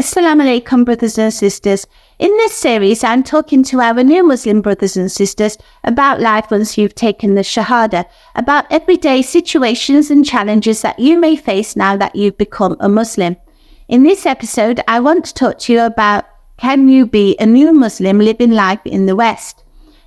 Assalamu alaikum, brothers and sisters. In this series, I'm talking to our new Muslim brothers and sisters about life once you've taken the Shahada, about everyday situations and challenges that you may face now that you've become a Muslim. In this episode, I want to talk to you about, can you be a new Muslim living life in the West?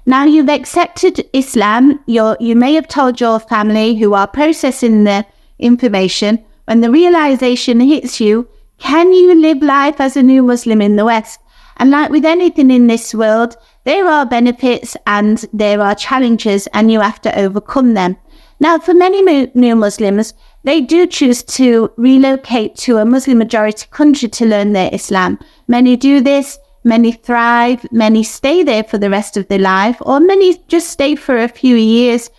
Now, you've accepted Islam. You may have told your family who are processing the information. When the realization hits you, can you live life as a new Muslim in the West? And like with anything in this world, there are benefits and there are challenges, and you have to overcome them. Now, for many new Muslims, they do choose to relocate to a Muslim majority country to learn their Islam. Many do this, many thrive, many stay there for the rest of their life, or many just stay for a few years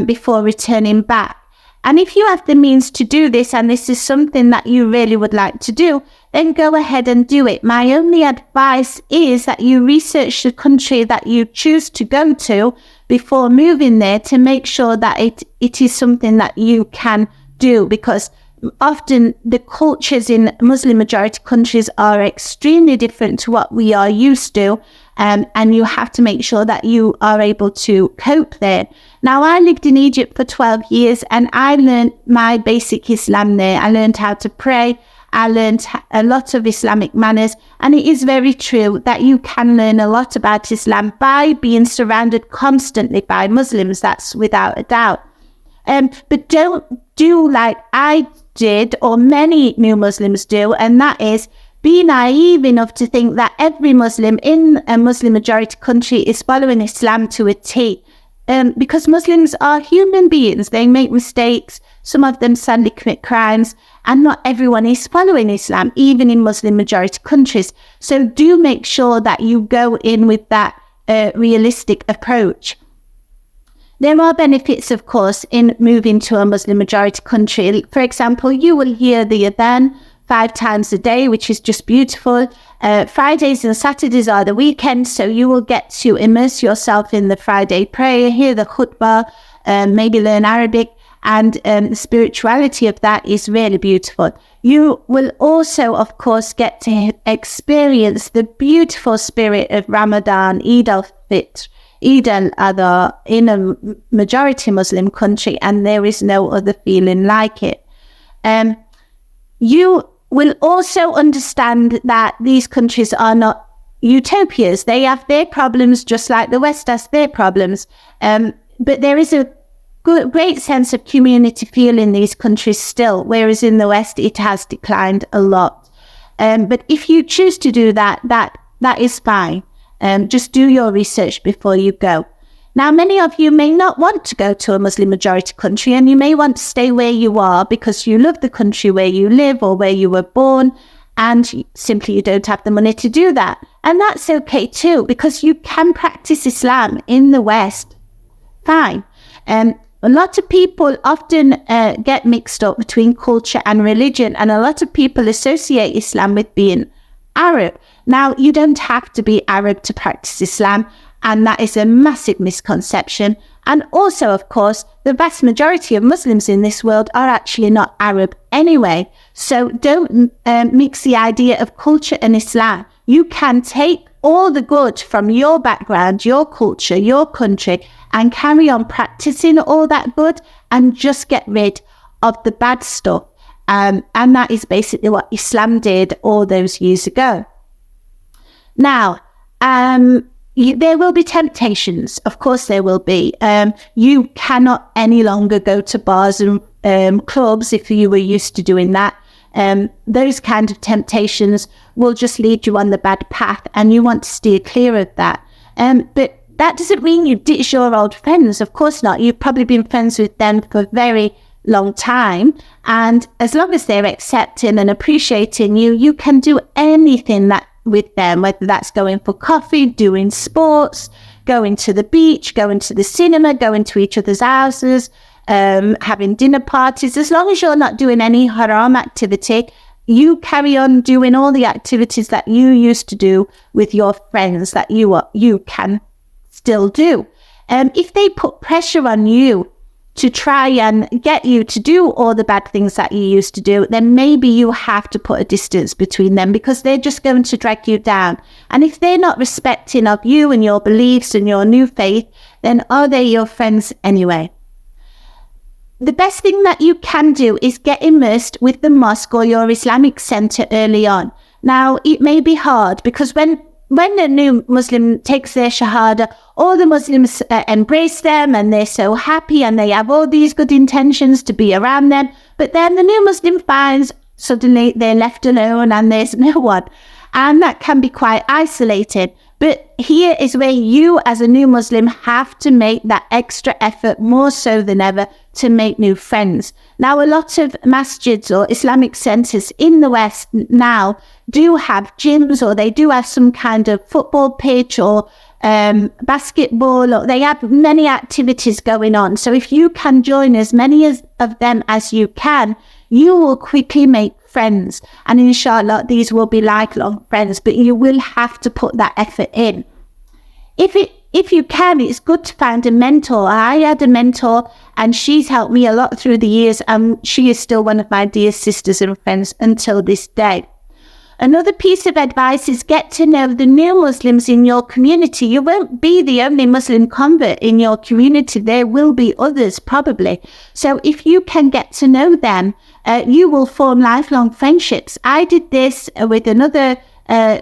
before returning back. And if you have the means to do this, and this is something that you really would like to do, then go ahead and do it. My only advice is that you research the country that you choose to go to before moving there to make sure that it is something that you can do, because often the cultures in Muslim majority countries are extremely different to what we are used to. And you have to make sure that you are able to cope there. Now, I lived in Egypt for 12 years and I learned my basic Islam there. I learned how to pray. I learned a lot of Islamic manners. And it is very true that you can learn a lot about Islam by being surrounded constantly by Muslims. That's without a doubt. But don't do like I did, or many new Muslims do, and that is be naive enough to think that every Muslim in a Muslim majority country is following Islam to a T. Because Muslims are human beings. They make mistakes. Some of them sadly commit crimes. And not everyone is following Islam, even in Muslim majority countries. So do make sure that you go in with that realistic approach. There are benefits, of course, in moving to a Muslim majority country. For example, you will hear the adhan 5 times a day, which is just beautiful. Fridays and Saturdays are the weekends, so you will get to immerse yourself in the Friday prayer, hear the khutbah, maybe learn Arabic, and the spirituality of that is really beautiful. You will also, of course, get to experience the beautiful spirit of Ramadan, Eid al-Fitr, Eid al-Adha in a majority Muslim country, and there is no other feeling like it. You will also understand that these countries are not utopias. They have their problems just like the West has their problems. But there is a great sense of community feel in these countries still, whereas in the West it has declined a lot. But if you choose to do that is fine. Just do your research before you go. Now, many of you may not want to go to a Muslim majority country, and you may want to stay where you are because you love the country where you live or where you were born, and simply you don't have the money to do that. And that's okay too, because you can practice Islam in the West. Fine. A lot of people often get mixed up between culture and religion, and a lot of people associate Islam with being Arab. Now, you don't have to be Arab to practice Islam. And that is a massive misconception. And also, of course, the vast majority of Muslims in this world are actually not Arab anyway. So don't mix the idea of culture and Islam. You can take all the good from your background, your culture, your country, and carry on practicing all that good and just get rid of the bad stuff. And that is basically what Islam did all those years ago. Now, there will be temptations. Of course there will be. You cannot any longer go to bars and clubs if you were used to doing that. Those kind of temptations will just lead you on the bad path, and you want to steer clear of that. But that doesn't mean you ditch your old friends. Of course not. You've probably been friends with them for a very long time. And as long as they're accepting and appreciating you, you can do anything that with them, whether that's going for coffee, doing sports, going to the beach, going to the cinema, going to each other's houses, having dinner parties. As long as you're not doing any haram activity, you carry on doing all the activities that you used to do with your friends that you can still do. If they put pressure on you to try and get you to do all the bad things that you used to do, then maybe you have to put a distance between them, because they're just going to drag you down. And if they're not respecting of you and your beliefs and your new faith, then are they your friends anyway? The best thing that you can do is get immersed with the mosque or your Islamic center early on. Now, it may be hard, because when a new Muslim takes their Shahada, all the Muslims embrace them and they're so happy and they have all these good intentions to be around them. But then the new Muslim finds suddenly they're left alone and there's no one. And that can be quite isolated. But here is where you as a new Muslim have to make that extra effort, more so than ever, to make new friends. Now, a lot of masjids or Islamic centers in the West now do have gyms, or they do have some kind of football pitch or basketball, or they have many activities going on. So if you can join as many of them as you can, you will quickly make friends. And inshallah, these will be lifelong friends, but you will have to put that effort in. If you can, it's good to find a mentor. I had a mentor and she's helped me a lot through the years, and she is still one of my dear sisters and friends until this day. Another piece of advice is get to know the new Muslims in your community. You won't be the only Muslim convert in your community. There will be others probably. So if you can get to know them, you will form lifelong friendships. I did this with another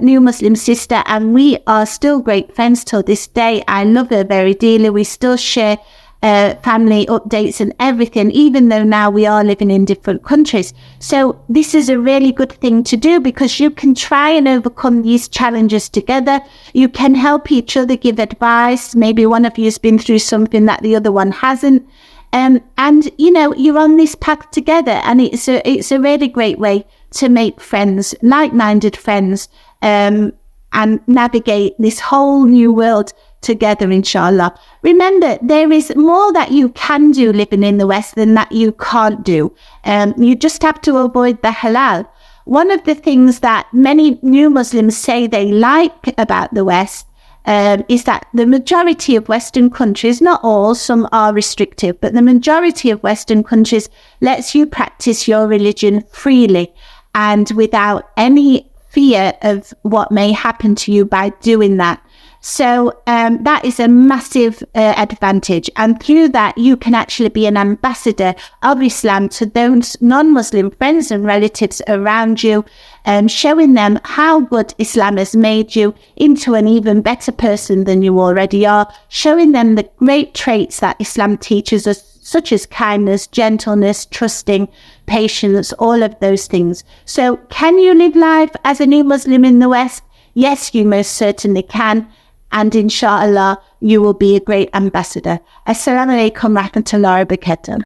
new Muslim sister, and we are still great friends till this day. I love her very dearly. We still share family updates and everything, even though now we are living in different countries. So this is a really good thing to do, because you can try and overcome these challenges together. You can help each other, give advice. Maybe one of you has been through something that the other one hasn't. And you know, you're on this path together, and it's a really great way to make friends, like-minded friends, and navigate this whole new world together, inshallah. Remember, there is more that you can do living in the West than that you can't do. You just have to avoid the halal. One of the things that many new Muslims say they like about the West is that the majority of Western countries, not all, some are restrictive, but the majority of Western countries lets you practice your religion freely and without any fear of what may happen to you by doing that. So that is a massive advantage. And through that, you can actually be an ambassador of Islam to those non-Muslim friends and relatives around you, showing them how good Islam has made you into an even better person than you already are, showing them the great traits that Islam teaches us, such as kindness, gentleness, trusting, patience, all of those things. So can you live life as a new Muslim in the West? Yes, you most certainly can. And inshallah, you will be a great ambassador. Assalamu alaikum rahmatullahi wa barakatuh.